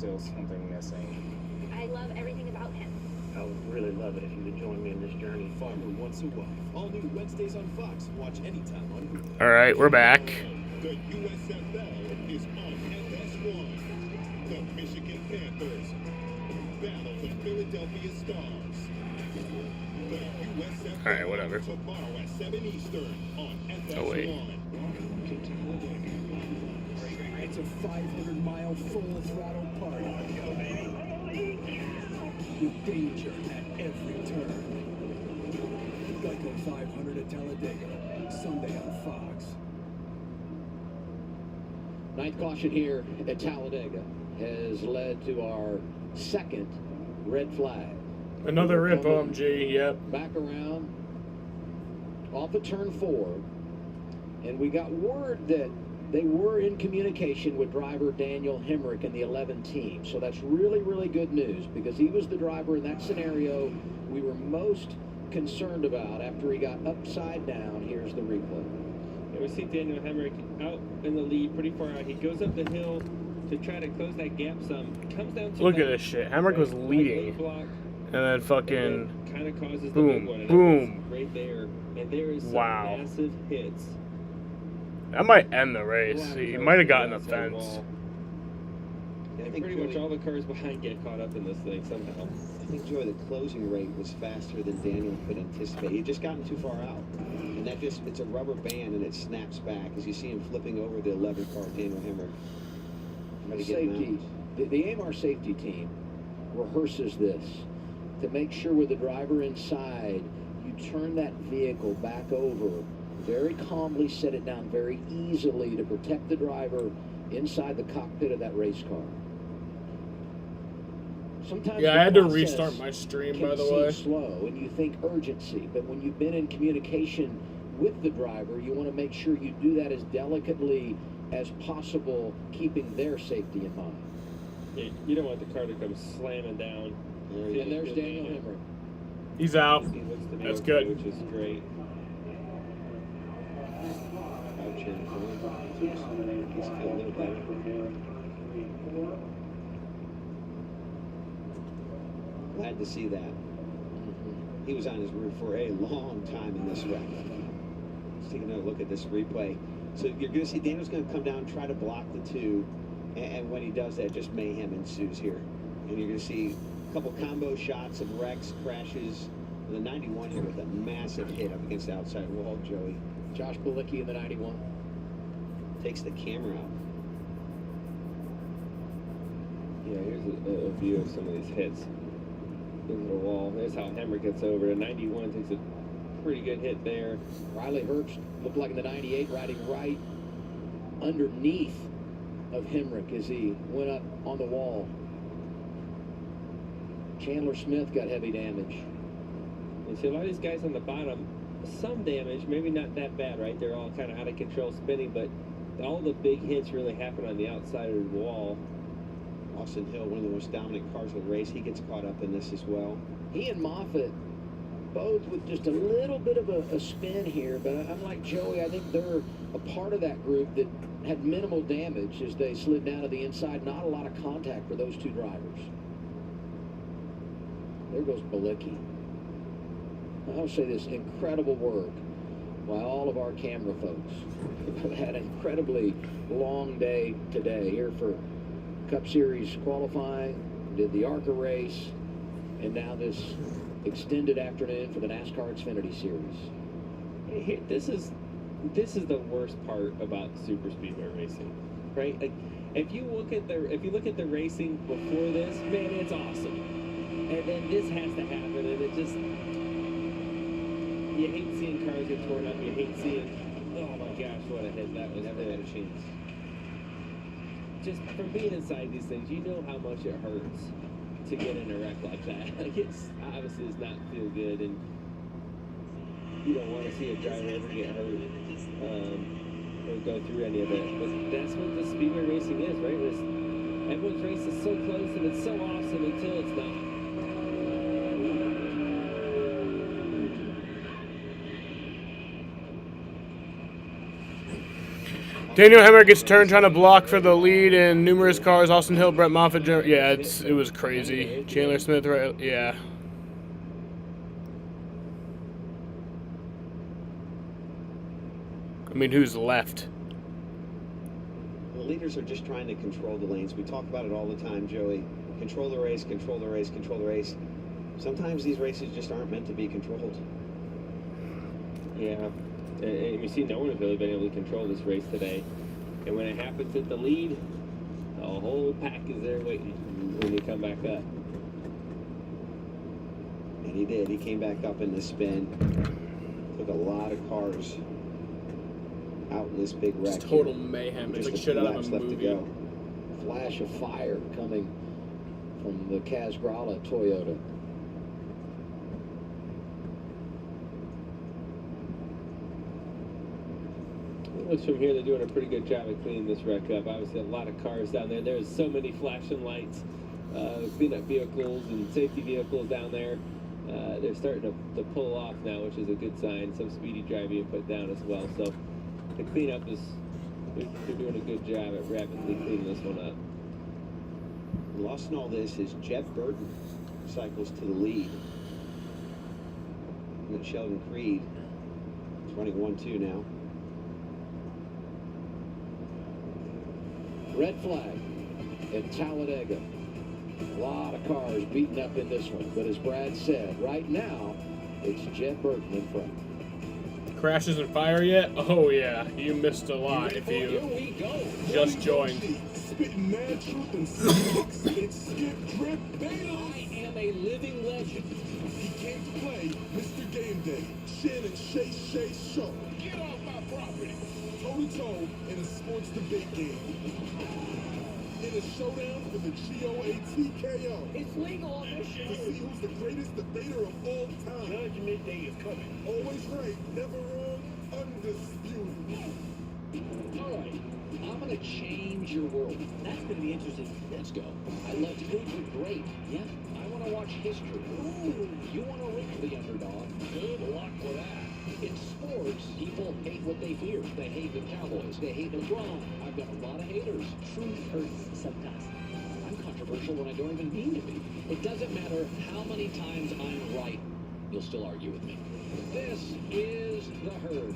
still something missing. I love everything about him. I would really love it if you could join me in this journey. Farmer Wants a Wife. All new Wednesdays on Fox. Watch anytime on Hulu. All right, we're back. The USFL is on FS1. The Michigan Panthers battle the Philadelphia Stars. The USFL All right, whatever. tomorrow at 7 Eastern on FS1. Oh, wait. It's a 500-mile full throttle party. With danger at every turn. Geico 500 at Talladega. Sunday on Fox. Ninth caution here at Talladega has led to our second red flag. Another rip OMG, yep. Back around off of turn 4, and we got word that they were in communication with driver Daniel Hemrick in the 11 team. So that's really, really good news, because he was the driver in that scenario we were most concerned about after he got upside down. Here's the replay. Yeah, we see Daniel Hemrick out in the lead, pretty far out. He goes up the hill to try to close that gap some. Comes down to Look at this shit. Hemrick was leading. Block, And then fucking kind of causes the boom, big one. And boom. right there. And there is some Wow. massive hits. That might end the race. He might have gotten the fence. And pretty much all the cars behind get caught up in this thing somehow. I think, Joey, the closing rate was faster than Daniel could anticipate. He had just gotten too far out. And that just, it's a rubber band and it snaps back as you see him flipping over the 11 car, Daniel Hemrick. Trying to get him Safety. out. The AMR safety team rehearses this to make sure with the driver inside, you turn that vehicle back over, very calmly set it down very easily to protect the driver inside the cockpit of that race car. Sometimes Yeah, the I had to process restart my stream, can by the seem way. slow, and you think urgency, but when you've been in communication with the driver, you want to make sure you do that as delicately as possible, keeping their safety in mind. Yeah, you don't want the car to come slamming down. And there's Daniel Hemrick. He's out. He looks to be That's okay, good. which is great. Out turn 4. He's feel a little better. Glad to see that. He was on his roof for a long time in this wreck. Let's take another look at this replay. So you're going to see Daniel's going to come down and try to block the 2. And when he does that, just mayhem ensues here. And you're going to see a couple combo shots of wrecks, crashes. The 91 here with a massive hit up against the outside wall, Joey. Josh Bilicki in the 91. Takes the camera out. Yeah, here's a view of some of these hits into the wall. There's how Hemrick gets over. The 91 takes a pretty good hit there. Riley Herbst looked like in the 98 riding right underneath of Hemrick as he went up on the wall. Chandler Smith got heavy damage. You see a lot of these guys on the bottom, some damage, maybe not that bad, right? They're all kind of out of control spinning, but all the big hits really happen on the outside of the wall. Austin Hill, one of the most dominant cars of the race, he gets caught up in this as well. He and Moffitt both with just a little bit of a spin here, but I'm like Joey, I think they're a part of that group that had minimal damage as they slid down to the inside. Not a lot of contact for those two drivers. There goes Bilicki. I'll say this, incredible work by all of our camera folks. We've had an incredibly long day today here for Cup Series qualifying, did the ARCA race, and now this extended afternoon for the NASCAR Xfinity Series. Hey, this is the worst part about super speedway racing, right? Like, if you look at the racing before this, man, it's awesome. And then this has to happen, and it just, you hate seeing cars get torn up. You hate seeing, oh my gosh, what a hit that was. Never had a chance. Just from being inside these things, you know how much it hurts to get in a wreck like that. Like, it's obviously does not feel good, and you don't want to see a driver ever get hurt or go through any of it. But that's what the speedway racing is, right? Everyone's race is so close and it's so awesome until it's not. Daniel Hemrick gets turned trying to block for the lead in numerous cars. Austin Hill, Brett Moffitt. Yeah, it was crazy. Chandler Smith, right? Yeah. I mean, who's left? The leaders are just trying to control the lanes. We talk about it all the time, Joey. Control the race, control the race, control the race. Sometimes these races just aren't meant to be controlled. Yeah, and you see no one has really been able to control this race today. And when it happens at the lead, the whole pack is there waiting when you come back up. And he did. He came back up in the spin. Took a lot of cars out in this big wreck. It's total mayhem. It's like shit out of a left movie. to go. Flash of fire coming from the Casgrala Toyota. It looks from here they're doing a pretty good job of cleaning this wreck up. Obviously, a lot of cars down there. There's so many flashing lights, cleanup vehicles and safety vehicles down there. They're starting to pull off now, which is a good sign. Some speedy drive being put down as well. So the cleanup is, they're doing a good job at rapidly cleaning this one up. Lost in all this is Jed Burton cycles to the lead. And then Sheldon Creed is running 1-2 now. Red flag at Talladega. A lot of cars beaten up in this one. But as Brad said, right now, it's Jed Burton in front. Crashes and fire yet? Oh yeah, you missed a lot if you just joined. Spitting mad truth and six. It's Skip Drip Bayless. I am a living legend. He came to play Mr. Game Day. Shannon Shay Show. Get off my property. Toe-to-toe in a sports debate game. In a showdown for the GOATKO. It's legal on this To show. see who's the greatest debater of all time. Judgment Day is coming. Always right, never wrong, undisputed. All right, I'm going to change your world. That's going to be interesting. Let's go. I love to root for great. Yeah, I want to watch history. Ooh, you want to root for the underdog. Good luck with that. In sports, people hate what they fear. They hate the Cowboys. They hate LeBron. I've got a lot of haters. Truth hurts sometimes. I'm controversial when I don't even mean to be. It doesn't matter how many times I'm right. You'll still argue with me. This is the herd.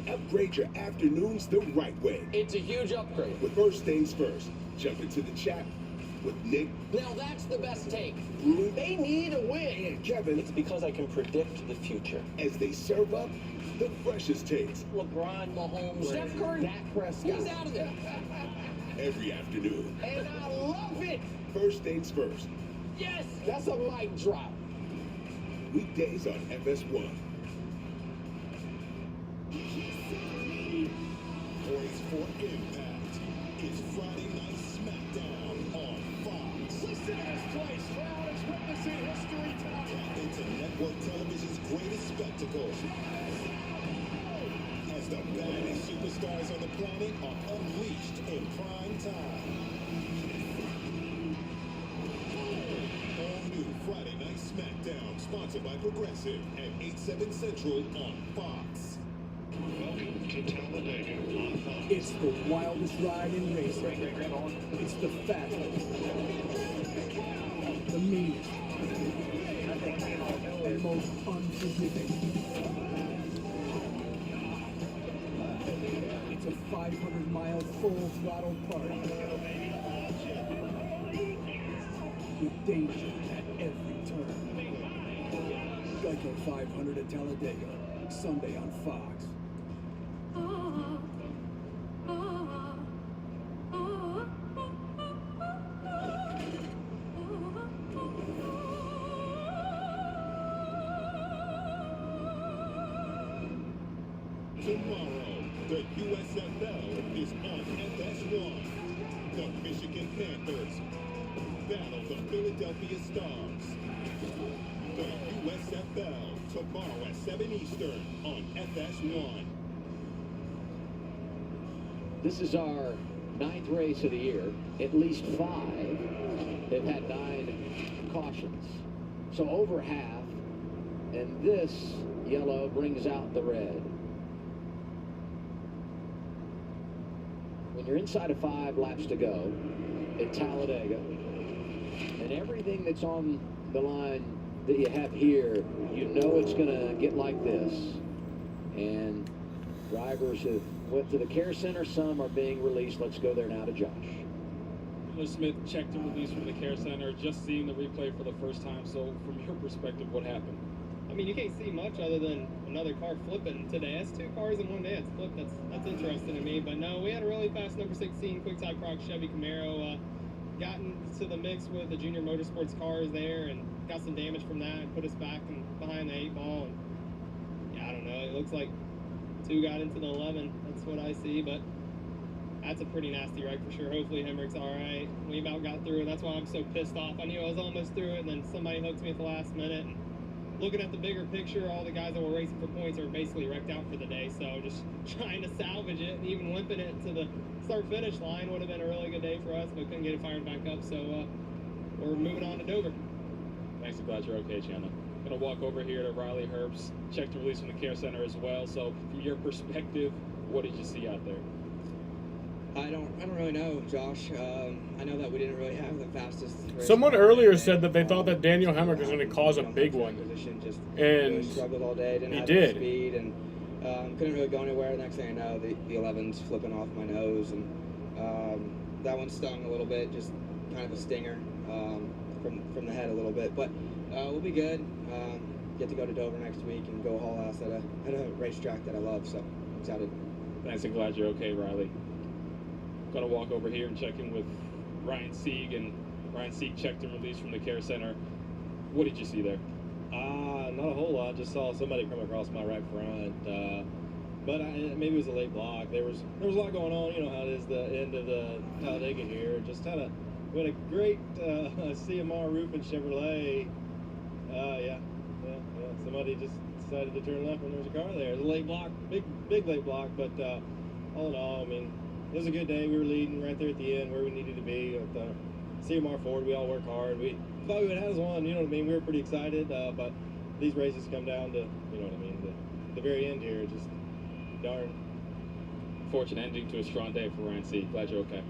Upgrade your afternoons the right way. It's a huge upgrade. With first things first. Jump into the chat with Nick, Now that's the best take. Brew, They need a win. and Kevin It's because I can predict the future. as they serve up the freshest takes LeBron, Mahomes, Steph Curry, Dak Prescott. He's out of there. every afternoon. And I love it. First things first. Yes, that's a mic drop. Weekdays on FS1. Poised for impact. It's Friday Night SmackDown on Fox. Listen to this place. Crowd is witnessing history tonight. Tap into network television's greatest spectacle. As the baddest superstars on the planet are unleashed in prime time. All new Friday Night SmackDown, sponsored by Progressive at 8/7 Central on Fox. Welcome to Talladega on Fox. It's the wildest ride in racing. It's the fastest, the meanest, and most unpredictable. It's a 500-mile full throttle party with danger at every turn. Geico 500 at Talladega, Sunday on Fox. Tomorrow, the USFL is on FS1. The Michigan Panthers battle the Philadelphia Stars. The USFL tomorrow at 7 Eastern on FS1. This is our 9th race of the year. At least 5. They've had 9 cautions. So over half. And this yellow brings out the red. when you're inside of 5 laps to go at Talladega, and everything that's on the line that you have here, you know it's going to get like this. And drivers have went to the care center. Some are being released. Let's go there now to Josh. Smith checked and released from the care center, just seeing the replay for the first time. So from your perspective, what happened? I mean, you can't see much other than another car flipping today. That's 2 cars in one day. It's flipped. That's interesting to me. But no, we had a really fast number 16 quick type Croc Chevy Camaro. Got into the mix with the Junior Motorsports cars there and got some damage from that and put us back behind the 8 ball. And yeah, I don't know. It looks like 2 got into the 11. That's what I see. But that's a pretty nasty wreck for sure. Hopefully Hemrick's all right. We about got through it. That's why I'm so pissed off. I knew I was almost through it, and then somebody hooked me at the last minute. And looking at the bigger picture, all the guys that were racing for points are basically wrecked out for the day. So just trying to salvage it and even limping it to the start-finish line would have been a really good day for us, but couldn't get it fired back up. So we're moving on to Dover. Thanks, I'm glad you're okay, Chandler. Going to walk over here to Riley Herbst, checked and released from the care center as well. So from your perspective, what did you see out there? I don't really know, Josh. I know that we didn't really have the fastest race. Someone earlier said that they thought that Daniel Hemrick was going to cause a big one, and struggled all day. Didn't he have did. Speed and couldn't really go anywhere. Next thing I know, the 11's flipping off my nose, and that one stung a little bit, just kind of a stinger from the head a little bit. But we'll be good. Get to go to Dover next week and go haul ass at a racetrack that I love. So I'm excited. Thanks, I'm glad you're okay, Riley. Going to walk over here and check in with Ryan Sieg, and Ryan Sieg checked and released from the care center. What did you see there? Not a whole lot. Just saw somebody come across my right front. But maybe it was a late block. There was a lot going on. You know how it is the end of the Talladega here. Just had we had a great CMR roof and Chevrolet. Yeah. Somebody just decided to turn left when there was a car there. It was a late block, big late block. But all in all, I mean, it was a good day. We were leading right there at the end where we needed to be. With CMR Ford, we all work hard. We thought we would have one, you know what I mean? We were pretty excited, but these races come down to, you know what I mean, the very end here. Just darn. Fortunate ending to a strong day for Ryan Sieg. Glad you're okay.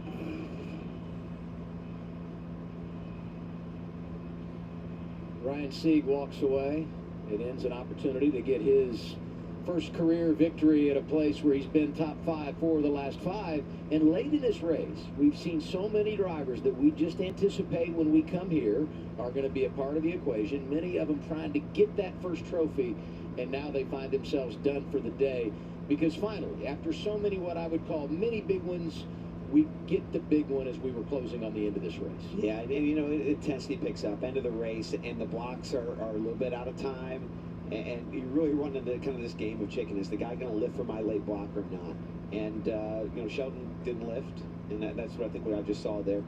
Ryan Sieg walks away. It ends an opportunity to get his first career victory at a place where he's been top 5 for the last 5. And late in this race, we've seen so many drivers that we just anticipate when we come here are going to be a part of the equation. Many of them trying to get that first trophy, and now they find themselves done for the day. Because finally, after so many what I would call many big ones, we get the big one as we were closing on the end of this race. Yeah, and you know, intensity picks up, end of the race, and the blocks are a little bit out of time. And you really run into kind of this game of chicken. Is the guy going to lift for my late block or not? And, you know, Sheldon didn't lift, and that's what I think what I just saw there.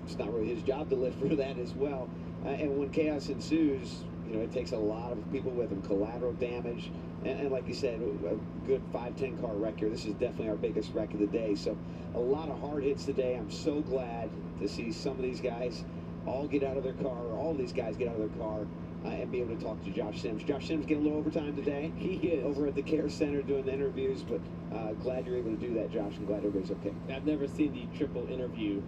It's not really his job to lift for that as well. And when chaos ensues, you know, it takes a lot of people with him, collateral damage. And like you said, a good 5-10 car wreck here. This is definitely our biggest wreck of the day. So a lot of hard hits today. I'm so glad to see some of these guys all get out of their car, or all these guys get out of their car, and be able to talk to Josh Sims. Josh Sims getting a little overtime today. He is. Over at the care center doing the interviews, but glad you're able to do that, Josh. I'm glad everybody's okay. I've never seen the triple interview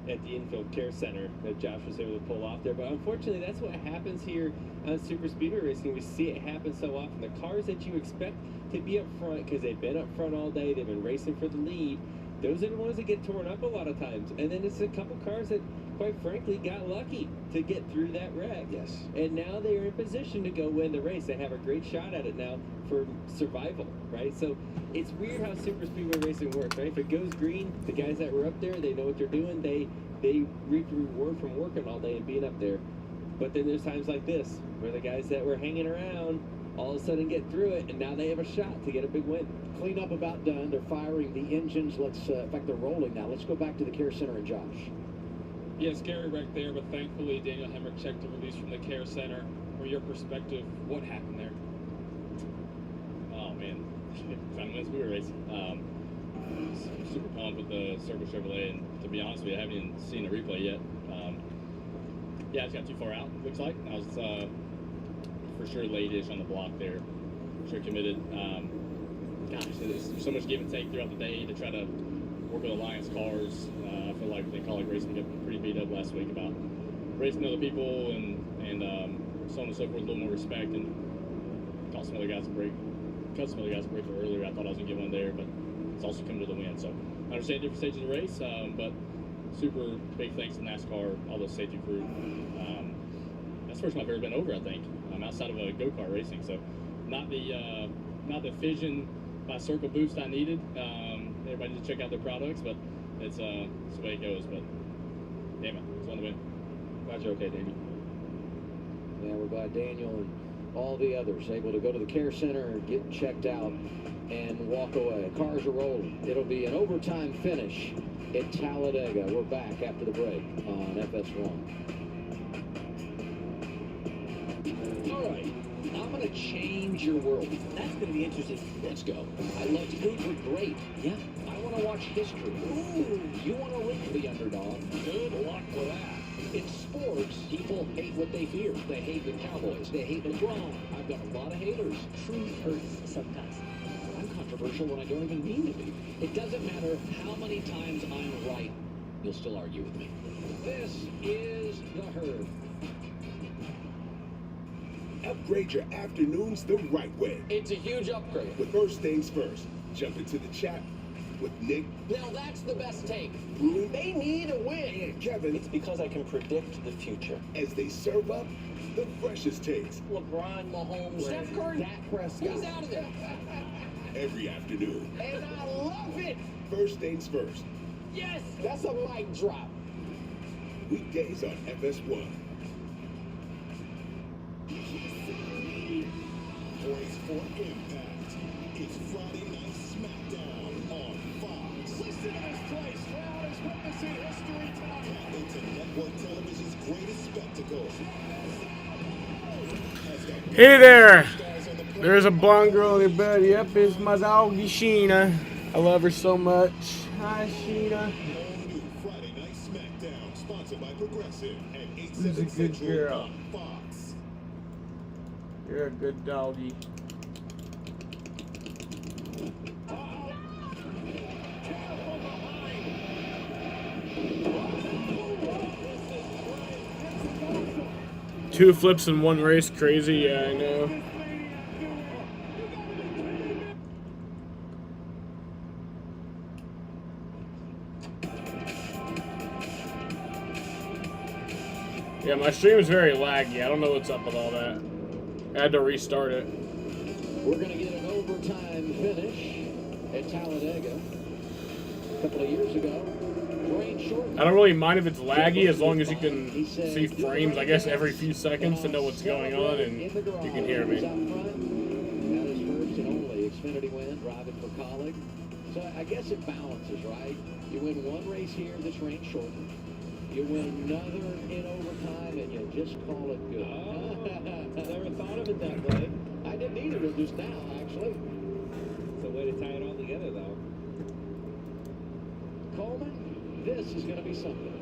at the infield care center that Josh was able to pull off there. But unfortunately, that's what happens here on Super Speedway Racing. We see it happen so often. The cars that you expect to be up front, because they've been up front all day, they've been racing for the lead, those are the ones that get torn up a lot of times. And then it's a couple cars that, quite frankly, got lucky to get through that wreck. Yes. And now they're in position to go win the race. They have a great shot at it now for survival, right? So it's weird how Super Speedway Racing works, right? If it goes green, the guys that were up there, they know what they're doing. They reap the reward from working all day and being up there. But then there's times like this where the guys that were hanging around all of a sudden get through it, and now they have a shot to get a big win. Cleanup about done. They're firing the engines. In fact, they're rolling now. Let's go back to the care center and Josh. Yeah, scary wreck there, but thankfully Daniel Hemrick checked and released from the care center. From your perspective, what happened there? Oh man, fun wins we were racing. Super pumped with the Circle Chevrolet, and to be honest with you, I haven't even seen a replay yet. Yeah, I just got too far out. Looks like I was for sure late-ish on the block there. For sure committed. Gosh, there's so much give and take throughout the day to try to work with Alliance cars. I feel like they call it racing got pretty beat up last week about racing other people and so on and so forth, a little more respect, and caught some other guys a break. Cut some other guys a break earlier. I thought I was gonna get one there, but it's also coming to the win. So I understand different stages of the race, but super big thanks to NASCAR, all the safety crew. That's the first time I've ever been over, I think, outside of a go-kart racing. So not the fission by Circle boost I needed. Everybody just check out their products, but it's the way it goes. But damn it, it's one to win. Glad you're okay, Daniel. Yeah, we're glad Daniel and all the others able to go to the care center, get checked out, and walk away. Cars are rolling. It'll be an overtime finish at Talladega. We're back after the break on FS1. All right, I'm going to change your world. That's going to be interesting. Let's go. I loved food were great. Yeah. I want to watch history. Ooh, you want to root for the underdog. Good luck with that. In sports, people hate what they fear. They hate the Cowboys. They hate LeBron. I've got a lot of haters. Truth hurts sometimes. I'm controversial when I don't even mean to be. It doesn't matter how many times I'm right. You'll still argue with me. This is The Herd. Upgrade your afternoons the right way. It's a huge upgrade. With First Things First. Jump into the chat with Nick. Now that's the best take. Bruin, They need a win. and Kevin It's because I can predict the future. as they serve up the freshest takes LeBron, Mahomes, Steph Curry, Dak Prescott. He's out of there. every afternoon. And I love it. First Things First. Yes, that's a mic drop. Weekdays on FS1. Poised for impact. It's Friday Night SmackDown on Fox. Listen to this place. Crowd is witnessing history tonight. Tap into network television's greatest spectacle. As the Hey there. stars on the planet There's a blonde girl in your bed. Yep, it's my doggy Sheena. I love her so much. Hi, Sheena. All new Friday Night SmackDown, sponsored by Progressive at 8, Who's a 7 good Central girl? on Fox. You're a good doggy. Two flips in one race, crazy. Yeah, I know. Yeah, my stream is very laggy. I don't know what's up with all that. I had to restart it. We're going to get an overtime finish at Talladega. A couple of years ago, rain shortened. I don't really mind if it's laggy as long as you can see frames, I guess, every few seconds to know what's going on and you can hear me. That is first and only Xfinity win, driving for Colleague. So I guess it balances, right? You win one race here, this rain shortened. You win another in overtime, and you just call it good. Never thought of it that way. I didn't either till just now, actually. It's a way to tie it all together, though. Coleman, this is going to be something.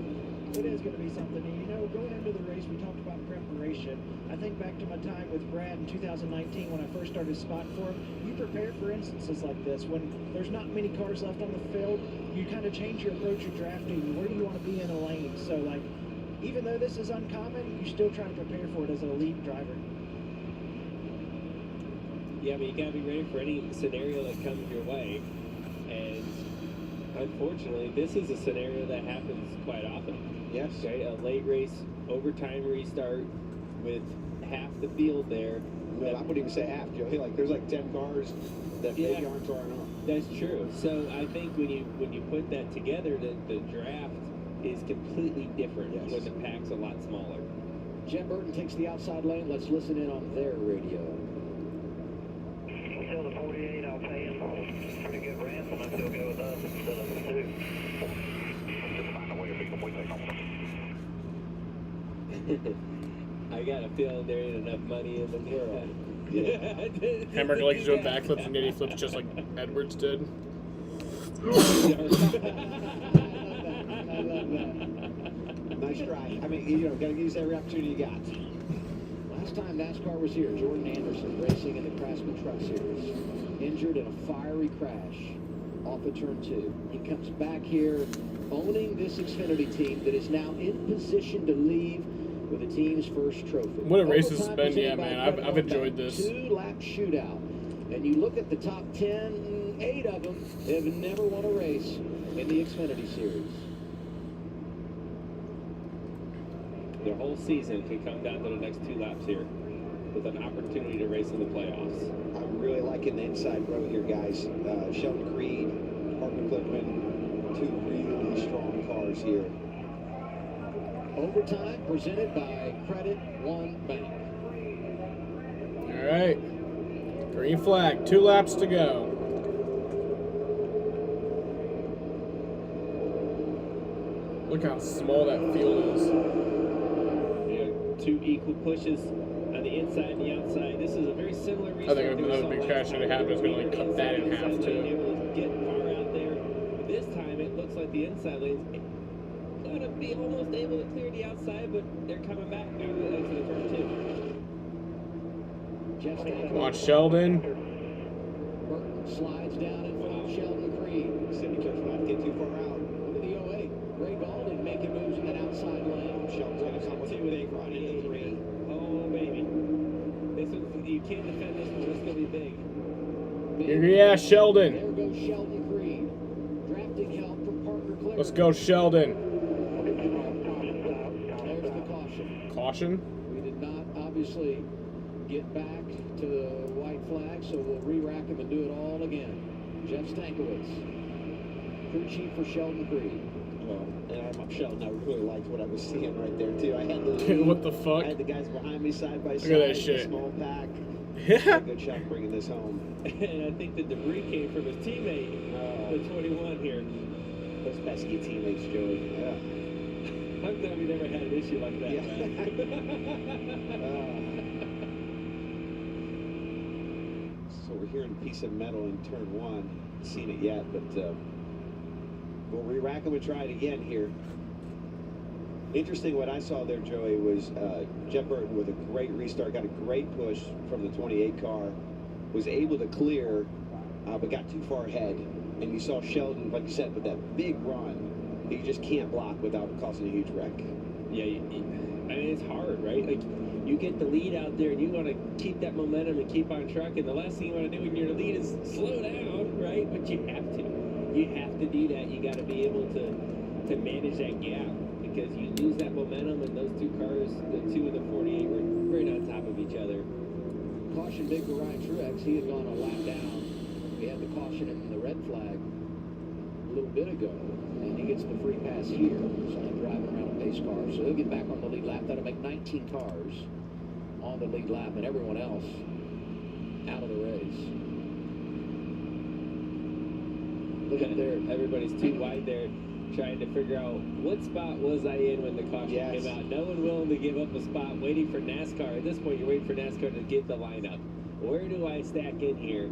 It is going to be something. And, you know, going into the race, we talked about preparation. I think back to my time with Brad in 2019 when I first started spotting for him. You prepare for instances like this. When there's not many cars left on the field, you kind of change your approach of drafting. Where do you want to be in a lane? So, like, even though this is uncommon, you still try to prepare for it as an elite driver. Yeah, but you got to be ready for any scenario that comes your way. And unfortunately, this is a scenario that happens quite often. Yes. Okay, a late race, overtime restart with half the field there. No, I wouldn't even say half, Joey. Like, there's like 10 cars that Yeah. maybe aren't on. That's true. So I think when you put that together, the draft is completely different Yes. when the pack's a lot smaller. Jen Burton takes the outside lane. Let's listen in on their radio. Until the 48, I'll pay him pretty good ransom if he'll go with us instead of the 2. Just find a way to beat them. We take on them. I got a feeling there ain't enough money in the world. Hamburger likes doing backflips and nitty flips just like Edwards did. Nice try. I mean, you know, got to use every opportunity you got. Last time NASCAR was here, Jordan Anderson racing in the Craftsman Truck Series, injured in a fiery crash. off of turn 2. He comes back here owning this Xfinity team that is now in position to leave with the team's first trophy. What a race this has Overtime been. presented Yeah, by man. Credit I've One enjoyed Bank. this. 2-lap shootout. And you look at the top 10, 8 of them have never won a race in the Xfinity Series. Their whole season could come down to the next 2 laps here with an opportunity to race in the playoffs. I'm really liking the inside row here, guys. Sheldon Creed, Parker Klickman, 2 really strong cars here. Overtime presented by Credit One Bank. All right. Green flag. 2 laps to go. Look how small that field is. You know, 2 equal pushes on the inside and the outside. This is a very similar I restart. think another big crash that happened is going to like cut that in half Being too. able to get far out there. But this time it looks like the inside lanes going to be almost able to clear the outside, but they're coming back now to the turn 2. Come on, Sheldon. Burton slides down in front of Sheldon Creed. Be careful not to get too far out. Look at the 08. Ray Gaulding making moves in that outside lane. Sheldon's going to come with 2 with 8 run into 3. Oh, baby. This one, you can't defend this one. This is going to be big. Yeah, Sheldon. There goes Sheldon Creed. Drafting help from Parker Klickman. Let's go, Sheldon. There's the caution. Caution? We did not obviously get back to the white flag, so we'll re-rack him and do it all again. Jeff Stankiewicz. Crew chief for Sheldon Creed. Well, and I'm Sheldon. I really liked what I was seeing right there, too. I had the What the fuck? I had the guys behind me side by side. Look at that shit. Small pack. Yeah. Good shot bringing this home. And I think the debris came from his teammate, the 21 here. Those pesky teammates, Joey. Yeah. I'm glad we never had an issue like that, Yeah. man. So we're hearing a piece of metal in turn 1. Haven't seen it yet, but we'll re-rack them and try it again here. Interesting what I saw there, Joey, was Jeff Burton with a great restart, got a great push from the 28 car, was able to clear, but got too far ahead. And you saw Sheldon, like you said, with that big run that you just can't block without causing a huge wreck. Yeah, I mean, it's hard, right? Like, you get the lead out there and you want to keep that momentum and keep on truck, and the last thing you want to do when you're the lead is slow down, right? But you have to. You have to do that. You got to be able to manage that gap, because you lose that momentum, and those 2 cars, the 2 and the 48, were right on top of each other. Caution big for Ryan Truex. He had gone a lap down. We had the caution and the red flag a little bit ago, and he gets the free pass here. So I'm driving around a pace car, so he'll get back on the lead lap. That'll make 19 cars on the lead lap, and everyone else out of the race. Look at there. Everybody's too wide there, trying to figure out what spot was I in when the caution came out. No one willing to give up a spot, waiting for NASCAR. At this point, you're waiting for NASCAR to get the lineup. Where do I stack in here?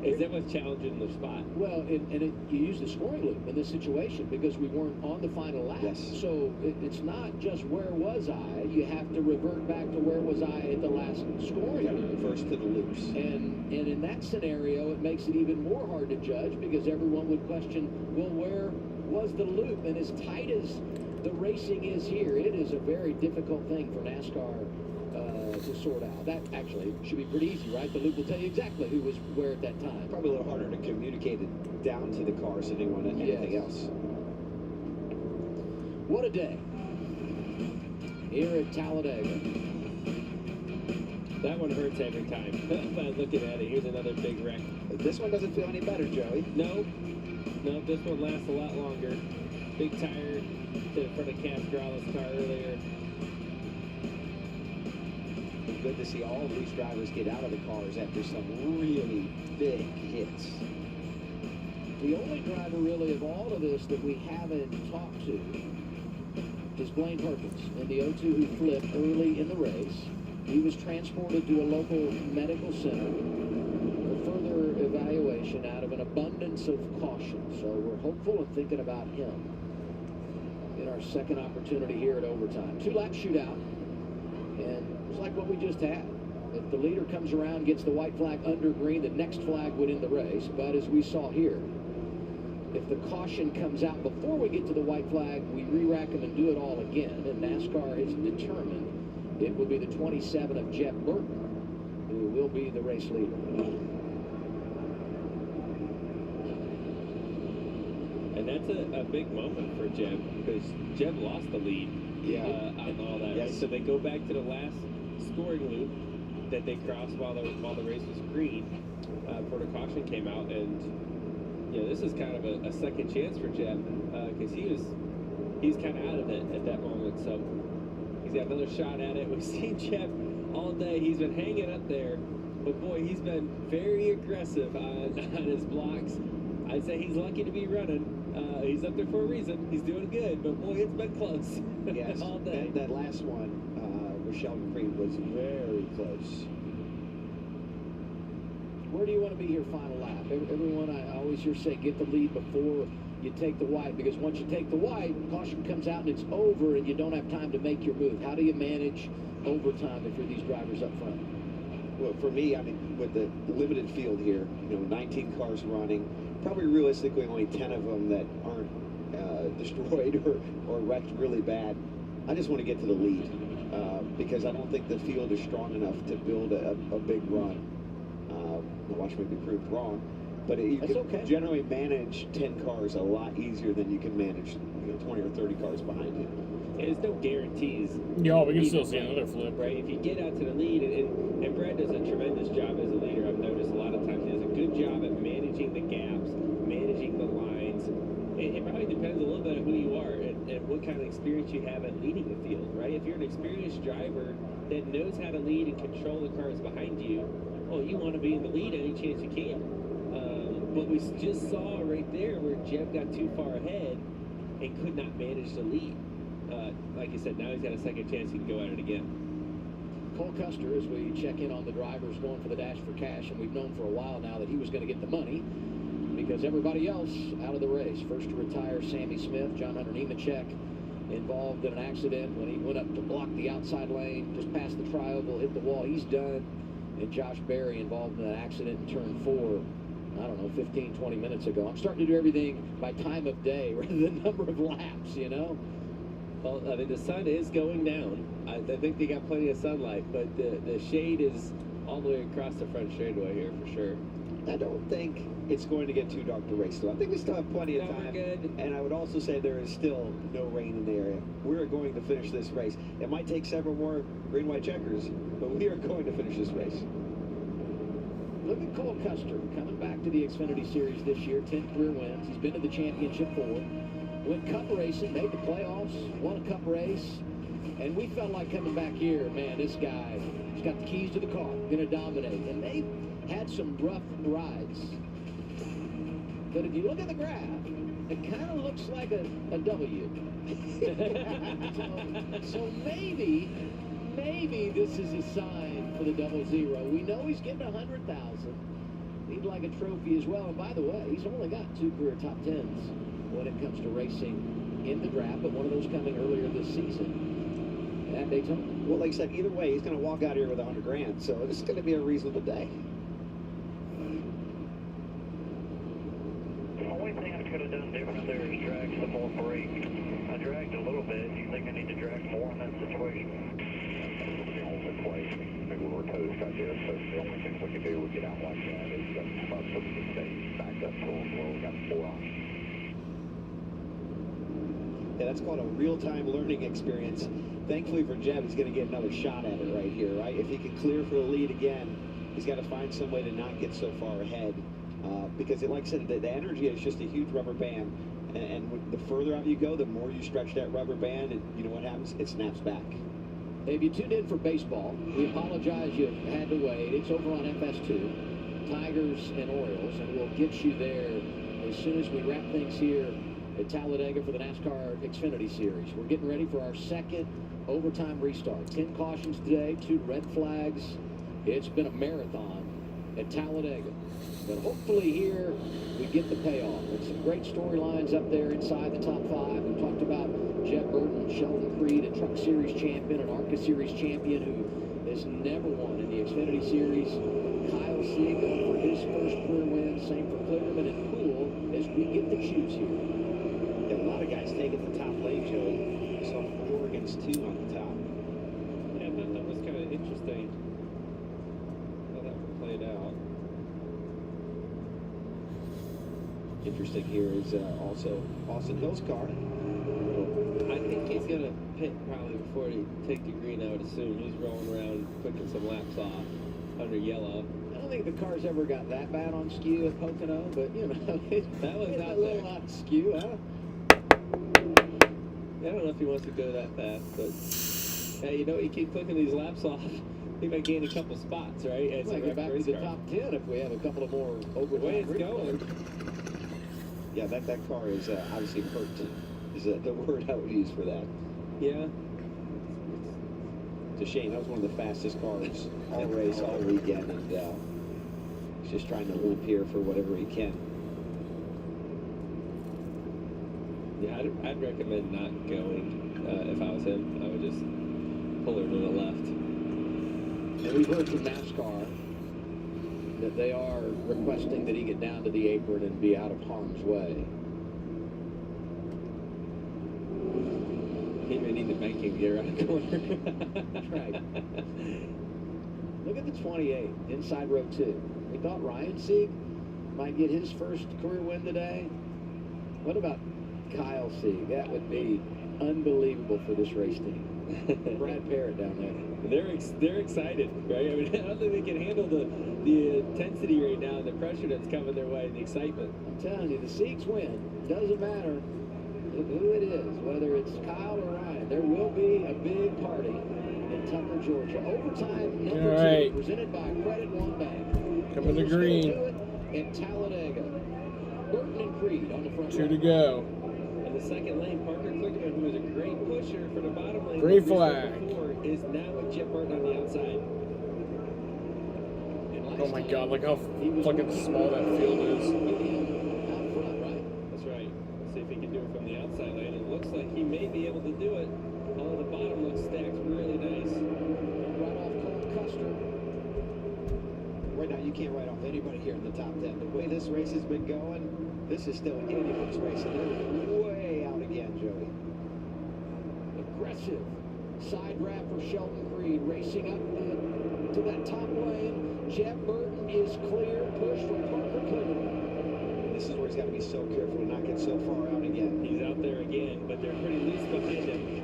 Is that what's challenging the spot? Well, you use the scoring loop in this situation because we weren't on the final lap. Yes. So it's not just where was I. You have to revert back to where was I at the last scoring loop. First to the loops. And in that scenario, it makes it even more hard to judge, because everyone would question, well, where was the loop? And as tight as the racing is here, it is a very difficult thing for NASCAR to sort out. That actually should be pretty easy, right? The loop will tell you exactly who was where at that time. Probably a little harder to communicate it down to the cars than anything else. What a day here at Talladega. That one hurts every time. By looking at it, here's another big wreck. But this one doesn't feel any better, Joey. No, this one lasts a lot longer. Big tire to the front of Cascarala's car earlier. Good to see all of these drivers get out of the cars after some really big hits. The only driver really of all of this that we haven't talked to is Blaine Perkins in the 02 who flipped early in the race. He was transported to a local medical center for further evaluation out of an abundance of caution. So we're hopeful and thinking about him in our second opportunity here at overtime. 2-lap shootout. And it's like what we just had. If the leader comes around, gets the white flag under green, the next flag would end the race. But as we saw here, If the caution comes out before we get to the white flag, we re-rack them and do it all again. And NASCAR has determined it will be the 27 of Jeff Burton who will be the race leader. And that's a big moment for Jeb, because Jeb lost the lead on all that. Yes. Right? So they go back to the last scoring loop that they crossed while the race was green before the caution came out. And this is kind of a second chance for Jeb, because he's kind of out of it at that moment. So he's got another shot at it. We've seen Jeb all day. He's been hanging up there, but boy, he's been very aggressive on his blocks. I'd say he's lucky to be running. He's up there for a reason. He's doing good, but boy, it's been close. Yes, all day. that last one, Rochelle Creed, was very close. Where do you want to be here final lap? Everyone, I always hear say, get the lead before you take the white, because once you take the white, caution comes out and it's over and you don't have time to make your move. How do you manage overtime if you're these drivers up front? Well, for me, I mean, with the limited field here, 19 cars running, probably realistically only 10 of them that aren't destroyed or wrecked really bad. I just want to get to the lead because I don't think the field is strong enough to build a big run. Watch me be proved wrong, but you can generally manage 10 cars a lot easier than you can manage 20 or 30 cars behind you. There's no guarantees. Yeah, we can still see another flip. Right, if you get out to the lead, and Brad does a tremendous job as a leader. I've noticed a lot of times he does a good job at managing the gaps, managing the lines. It probably depends a little bit on who you are and what kind of experience you have at leading the field, right? If you're an experienced driver that knows how to lead and control the cars behind you, well, you want to be in the lead any chance you can. But we just saw right there where Jeb got too far ahead and could not manage the lead. Like you said, now he's got a second chance. He can go at it again. Cole Custer, as we check in on the drivers going for the Dash for Cash, and we've known for a while now that he was going to get the money because everybody else out of the race. First to retire, Sammy Smith. John Hunter Nemechek involved in an accident when he went up to block the outside lane, just past the tri-oval, hit the wall. He's done. And Josh Berry involved in an accident in turn 4, I don't know, 15, 20 minutes ago. I'm starting to do everything by time of day rather than number of laps, Well, I mean, the sun is going down. I think they got plenty of sunlight, but the shade is all the way across the front straightaway here for sure. I don't think it's going to get too dark to race, though. I think we still have plenty of time. Good. And I would also say there is still no rain in the area. We're going to finish this race. It might take several more green-white checkers, but we are going to finish this race. Look at Cole Custer coming back to the Xfinity Series this year, 10 career wins. He's been to the championship 4. Went cup racing, made the playoffs, won a cup race. And we felt like coming back here, man, this guy, he's got the keys to the car, gonna dominate. And they've had some rough rides. But if you look at the graph, it kind of looks like a W. so maybe this is a sign for the 00. We know he's getting 100,000. He'd like a trophy as well. And by the way, he's only got 2 career top 10s when it comes to racing in the draft, but one of those coming earlier this season at Daytona. Well, like I said, either way, he's going to walk out here with 100 grand, so it's going to be a reasonable day. The only thing I could have done different there is drag some more brake. I dragged a little bit. Do you think I need to drag more in that situation? The only play. Maybe we're toast, I guess. So the only thing we can do is get out like that is put the stage back up to him. Well, we got 4 on. Yeah, that's called a real-time learning experience. Thankfully for Jeb, he's going to get another shot at it right here, right? If he can clear for the lead again, he's got to find some way to not get so far ahead. Because, like I said, the energy is just a huge rubber band. And the further out you go, the more you stretch that rubber band, and you know what happens? It snaps back. If you tuned in for baseball, we apologize you had to wait. It's over on FS2, Tigers and Orioles, and we'll get you there as soon as we wrap things here at Talladega for the NASCAR Xfinity Series. We're getting ready for our second overtime restart. 10 cautions today, 2 red flags. It's been a marathon at Talladega. But hopefully here we get the payoff. There's some great storylines up there inside the top 5. We talked about Jeff Burton, Sheldon Creed, a Truck Series champion, an ARCA Series champion who has never won in the Xfinity Series. Kyle Siegel for his first career win. Same for Kligerman and Poole as races, we get to choose here. Yeah, a lot of guys taking the top lane, Joey. We saw 4 against 2 on the top. Yeah, I thought that was kind of interesting how that played out. Interesting here is also Austin Hill's car. I think he's going to pit probably before he take the green, I would assume. He's rolling around, picking some laps off under yellow. I don't think the car's ever got that bad on skew at Pocono, but you know, That was it's out a little there. on skew, huh? I don't know if he wants to go that fast, but hey, you know, you keep clicking these laps off, he might gain a couple spots, right? It's Might get back to race the car. top 10 if we have a couple of more over The way it's going. Yeah, that car is obviously hurt. Is the word I would use for that. Yeah. It's a shame. That was one of the fastest cars all race, all weekend, and he's just trying to limp here for whatever he can. Yeah, I'd recommend not going if I was him. I would just pull her to the left. And we've heard from NASCAR that they are requesting that he get down to the apron and be out of harm's way. He may need the banking gear around the corner. Right. Look at the 28, inside row 2. We thought Ryan Sieg might get his first career win today. What about Kyle Sieg? That would be unbelievable for this race team. Brad Parrott down there. They're excited, right? I mean, I don't think they can handle the intensity right now and the pressure that's coming their way and the excitement. I'm telling you, the Siegs win. Doesn't matter who it is, whether it's Kyle or Ryan. There will be a big party in Tucker, Georgia. Overtime number 2, presented by Credit One Bank. Coming to green. In Talladega. Burton and Creed on the front. 2 to go. In the second lane, Parker Kligerman, who was a great pusher for the bottom lane, Green flag. before, is now with Chip Burton on the outside. Oh my God! Look how fucking small that field is. Out front, right? That's right. Let's see if he can do it from the outside lane. It looks like he may be able to do it. Although the bottom looks stacked really nice. Right off Cole Custer. Right now, you can't write off anybody here in the top 10. The way this race has been going, this is still anyone's race, and they're way out again, Joey. Aggressive side wrap for Sheldon Creed, racing up to that top lane. Jeff Burton is clear, push from Parker Kligerman. This is where he's got to be so careful to not get so far out again. He's out there again, but they're pretty loose behind him.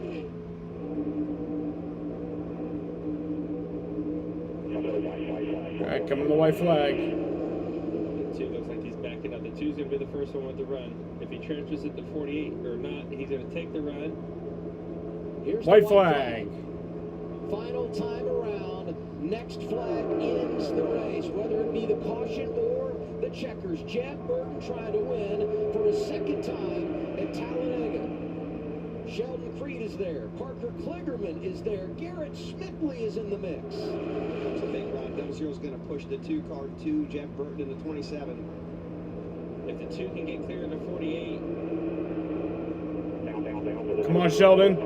All right, coming to the white flag. The 2 looks like he's backing up. The 2's going to be the first one with the run. If he transfers it to 48 or not, he's going to take the run. Here's White the flag. Final time around. Next flag ends the race, whether it be the caution or the checkers. Jeff Burton trying to win for a second time at Talladega. Sheldon Creed is there. Parker Kligerman is there. Garrett Smithley is in the mix. So I think Ron Demosiro's going to push the 2 car to Jeff Burton in the 27. If the 2 can get clear in the 48. Come on, Sheldon.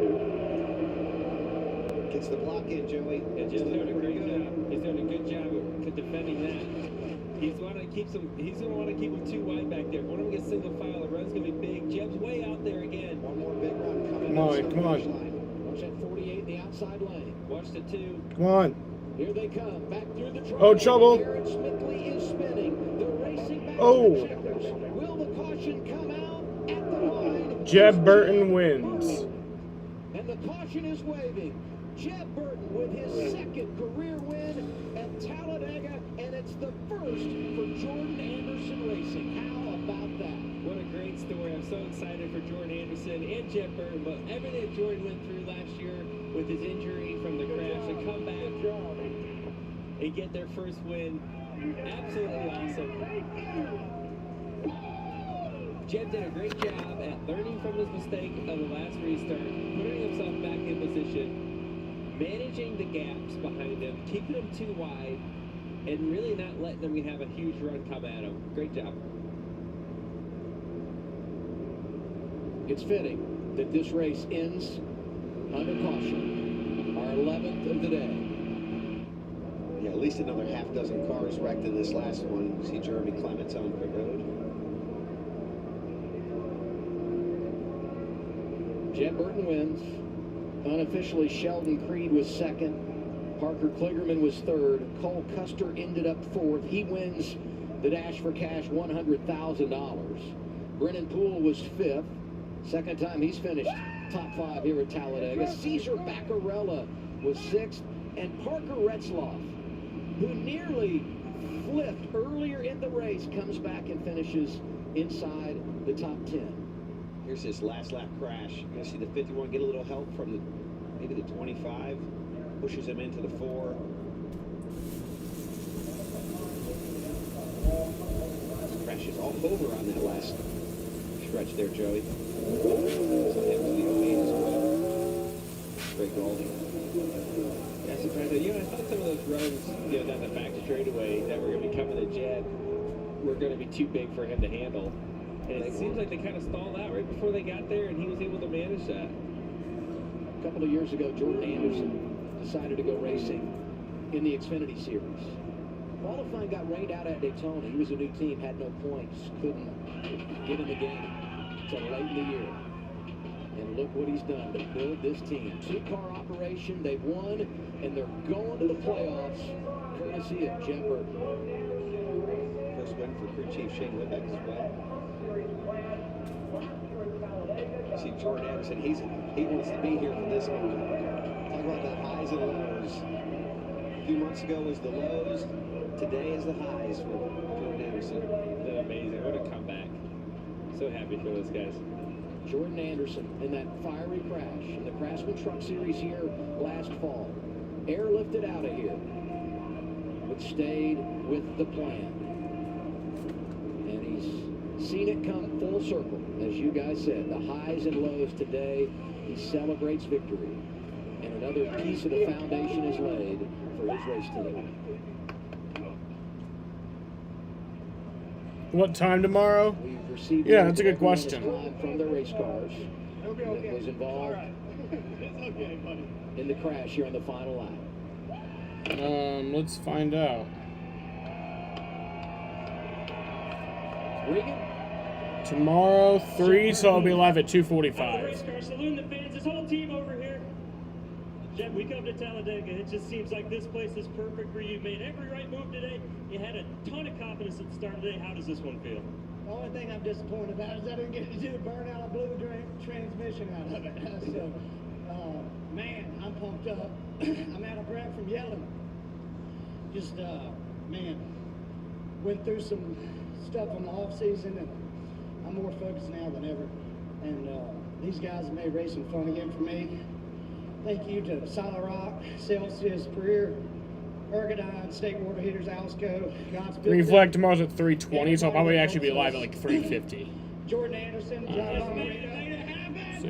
Gets the block in, Joey. And just doing a great job. He's doing a good job of defending that. He's going to keep them 2 wide back there. One of them gets single file. The run's going to be big. Jeb's way out there again. One more big run coming. Come on, come on. Watch that 48 in the outside lane. Watch the 2. Come on. Here they come. Back through the track. Oh, trouble. Garrett Smithley is spinning. They're racing back Oh. to the checkers. Will the caution come out at the line? Jeb Burton wins. And the caution is waving. Jeb Burton with his second career win at Talladega, and it's the first for Jordan Anderson Racing. How about that? What a great story. I'm so excited for Jordan Anderson and Jeff Burton. But everything Jordan went through last year with his injury from the crash to come back and get their first win. Absolutely awesome. Jeb did a great job at learning from his mistake of the last restart, putting himself back in position, managing the gaps behind him, keeping them 2 wide, and really not letting them have a huge run come at him. Great job. It's fitting that this race ends under caution. Our 11th of the day. Yeah, at least another half dozen cars wrecked in this last one. See Jeremy Clements on pit road. Jed Burton wins. Unofficially, Sheldon Creed was second. Parker Kligerman was third. Cole Custer ended up fourth. He wins the Dash for Cash $100,000. Brennan Poole was fifth. Second time he's finished top 5 here at Talladega. Cesar Baccarella was sixth. And Parker Retzloff, who nearly flipped earlier in the race, comes back and finishes inside the top 10. Here's his last lap crash. You're going to see the 51 get a little help from maybe the 25. Pushes him into the 4. Crashes all over on that last stretch there, Joey. So that was the 08 as well. Great Goldie. Yeah, surprising. I thought some of those runs, down the back straightaway that were going to be coming to Jed were going to be too big for him to handle. And it seems like they kind of stalled out right before they got there, and he was able to manage that. A couple of years ago, Jordan Anderson decided to go racing in the Xfinity Series. Qualifying got rained out at Daytona. He was a new team, had no points, couldn't get in the game until late in the year. And look what he's done to build this team. 2-car operation, they've won, and they're going to the playoffs, courtesy of Jed Burton. First win for crew chief Shane Lebeck as well. You see Jordan Anderson, he wants to be here for this moment. Talk about the highs and lows. A few months ago was the lows. Today is the highs for Jordan Anderson. They're amazing. What a comeback. So happy for those guys. Jordan Anderson in that fiery crash in the Craftsman Truck Series here last fall. Airlifted out of here, but stayed with the plan. And he's seen it come full circle, as you guys said. The highs and lows today, he celebrates victory. And another piece of the foundation is laid for his race team. What time tomorrow? Yeah, that's a good question. From the race cars that was involved in the crash here on the final lap. Let's find out. Regan? Tomorrow, 3, so I'll be live at 2:45. Race car saloon, the fans, this whole team over here. Jeff, we come to Talladega. It just seems like this place is perfect for you. You made every right move today. You had a ton of confidence at the start of the day. How does this one feel? The only thing I'm disappointed about is I didn't get to do the burnout. I blew the transmission out of it. So, man, I'm pumped up. I'm out of breath from yelling. Just, man, went through some stuff in the off season, and I'm more focused now than ever. And these guys have made racing fun again for me. Thank you to Solid Rock, Celsius, Career, Ergodyne, State Water Heaters, Alsco, God's Green flag tomorrow's at 3:20, so I'll probably actually be live at like 3:50. Jordan Anderson, John So,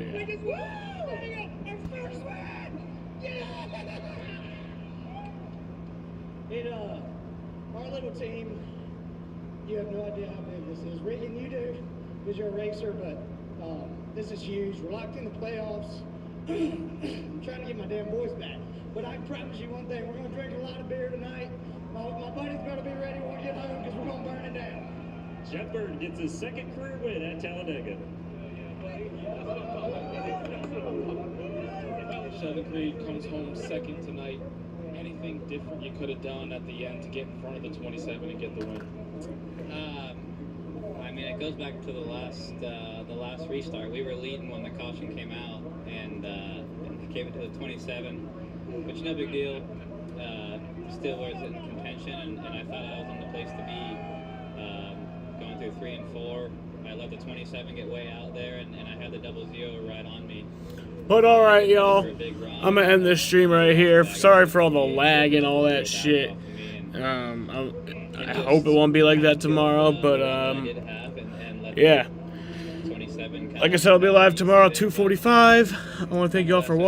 yeah. Our little team, you have no idea how big this is. Regan, you do, because you're a racer, but this is huge. We're locked in the playoffs. I'm trying to get my damn voice back. But I can promise you one thing, we're going to drink a lot of beer tonight. My buddy's going to be ready when we get home because we're going to burn it down. Jeff Burton gets his second career win at Talladega. Sheldon Creed comes home second tonight. Anything different you could have done at the end to get in front of the 27 and get the win? I mean, it goes back to the last restart. We were leading when the caution came out, and gave it to the 27, which no big deal. Still was in contention, and I thought I was in the place to be. Going through 3 and 4, I let the 27 get way out there, and I had the 00 right on me. But alright, y'all, I'm going to end this stream right here. Sorry for all the lag and all that shit. I hope it won't be like that tomorrow, but, yeah. Like I said, I'll be live tomorrow at 2:45. I want to thank y'all for watching.